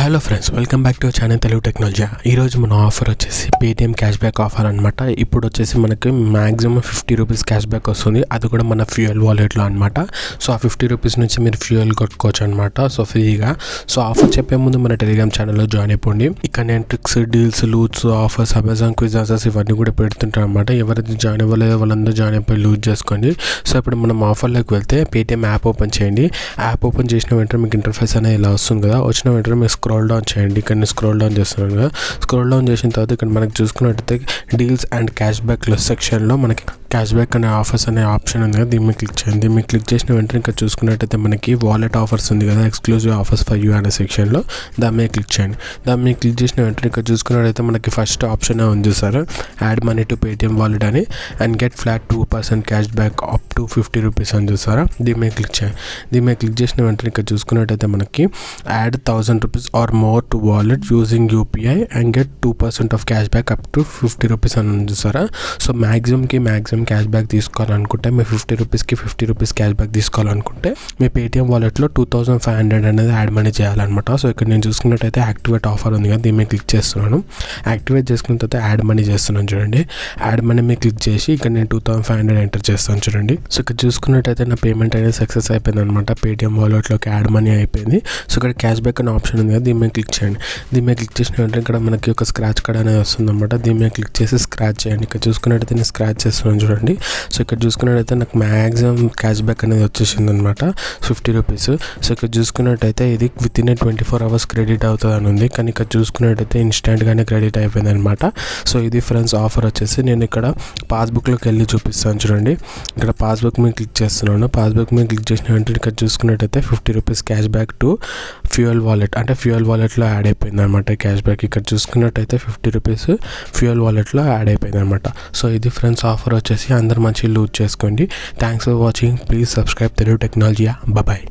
Hello friends, welcome back to channel Telugu technology. ఈరోజు మన offer వచ్చేసి పేటిఎం క్యాష్ బ్యాక్ ఆఫర్ అనమాట. ఇప్పుడు వచ్చేసి మనకి మ్యాక్సిమం 50 రూపీస్ క్యాష్ బ్యాక్ వస్తుంది. అది కూడా మన ఫ్యూయల్ వాలెట్లో అనమాట. సో ఆ 50 రూపీస్ నుంచి మీరు ఫ్యూయల్ కొట్టుకోవచ్చు అనమాట. సో ఫ్రీగా. సో ఆఫర్ చెప్పే ముందు మన టెలిగ్రామ్ ఛానల్లో జాయిన్ అయిపోండి. ఇక్కడ నేను tricks, deals, loots, offers, Amazon quiz answers ఇవన్నీ కూడా పెడుతుంటాను అనమాట. ఎవరైతే జాయిన్ అవ్వలేదో వాళ్ళందరూ జాయిన్ అయిపోయి లూట్ చేసుకోండి. సో ఇప్పుడు మనం ఆఫర్లోకి వెళ్తే పేటిఎం యాప్ ఓపెన్ చేయండి. యాప్ ఓపెన్ చేసిన వెంటనే మీకు ఇంటర్ఫేస్ అనేది ఇలా వస్తుంది కదా. వచ్చిన వెంటనే మీకు స్క్రోల్ డౌన్ చేయండి. ఇక్కడ నేను స్క్రోల్ డౌన్ చేస్తున్నాను కదా. స్క్రోల్ డౌన్ చేసిన తర్వాత ఇక్కడ మనకి చూసుకున్నట్టయితే డీల్స్ అండ్ క్యాష్ బ్యాక్ సెక్షన్లో మనకి క్యాష్ బ్యాక్ అనే ఆఫర్స్ అనే ఆప్షన్ ఉంది కదా. దీన్ని క్లిక్ చేయండి. దీన్ని క్లిక్ చేసిన వెంటనే ఇక్కడ చూసుకున్నట్టయితే మనకి వాలెట్ ఆఫర్స్ ఉంది కదా, ఎక్స్క్లూజివ్ ఆఫర్స్ ఫర్ యూ అనే సెక్షన్లో దాని మీద క్లిక్ చేయండి. దాని మీద క్లిక్ చేసిన వెంటనే ఇక్కడ చూసుకున్నట్టయితే మనకి ఫస్ట్ ఆప్షన్ ఉంది sir, add money to Paytm wallet అని and get flat 2% cash back up to 50 rupees అని చూసారా. దీని మీద క్లిక్ చేయండి. దీని మీద క్లిక్ చేసిన వెంటనే ఇక్కడ చూసుకున్నట్టయితే మనకి add 1000 rupees or more to wallet using UPI and get 2% of cash back up to 50 rupees అని చూసారా. సో మ్యాక్సిమం క్యాష్ బ్యాక్ తీసుకోవాలనుకుంటే మీ 50 రూపీస్కి 50 రూపీస్ క్యాష్ బ్యాక్ తీసుకోవాలనుకుంటే మీ పేటిఎం వాలెట్లో 2500 అనేది యాడ్ మనీ చేయాలన్నమాట. సో ఇక్కడ నేను చూసుకున్నట్టయితే యాక్టివేట్ ఆఫర్ ఉంది కదా, దీని మీద క్లిక్ చేస్తున్నాను. యాక్టివేట్ చేసుకున్న తర్వాత యాడ్ మనీ చేస్తున్నాను చూడండి. యాడ్ మనీ మీద క్లిక్ చేసి ఇక్కడ నేను 2500 ఎంటర్ చేస్తాను చూడండి. సో ఇక్కడ చూసుకున్నట్టయితే నా పేమెంట్ అనేది సక్సెస్ అయిపోయింది అనమాట. పేటిఎం వాలెట్లోకి యాడ్ మనీ అయిపోయింది. సో ఇక్కడ క్యాష్ బ్యాక్ అనే ఆప్షన్ ఉంది కదా, దీని మీద క్లిక్ చేయండి. దీని మీద క్లిక్ చేసిన వెంటనే ఇక్కడ మనకి ఒక స్క్రాచ్ కార్డ్ అనేది వస్తుంది అనమాట. దీని మీద క్లిక్ చేసి స్క్రాచ్ చేయండి. ఇక్కడ చూసుకున్నట్టయితే నేను స్క్రాచ్ చేస్తున్నాను చూడండి. సో ఇక్కడ చూసుకున్నట్టయితే నాకు మ్యాక్సిమం క్యాష్ బ్యాక్ అనేది వచ్చేసింది అనమాట, 50 రూపీస్. సో ఇక్కడ చూసుకున్నట్టయితే ఇది విత్ ఇన్ 24 అవర్స్ క్రెడిట్ అవుతుంది అని ఉంది, కానీ ఇక్కడ చూసుకున్నట్టయితే ఇన్స్టెంట్గానే క్రెడిట్ అయిపోయింది అనమాట. సో ఇది ఫ్రెండ్స్ ఆఫర్ వచ్చేసి. నేను ఇక్కడ పాస్బుక్లోకి వెళ్ళి చూపిస్తాను చూడండి. ఇక్కడ పాస్బుక్ మీద క్లిక్ చేస్తున్నాను. పాస్బుక్ మీద క్లిక్ చేసిన వెంటనే ఇక్కడ చూసుకున్నట్టయితే 50 rupees cash back to fuel wallet, అంటే ఫ్యూయల్ వాలెట్లో యాడ్ అయిపోయింది అనమాట క్యాష్ బ్యాక్. ఇక్కడ చూసుకున్నట్టయితే 50 రూపీస్ ఫ్యూయల్ వాలెట్లో యాడ్ అయిపోయింది అనమాట. సో ఇది ఫ్రెండ్స్ ఆఫర్ వచ్చేసి. అందరు మంచి లూట్ చేసుకోండి. Thanks for watching. Please subscribe Telugu technology. Bye.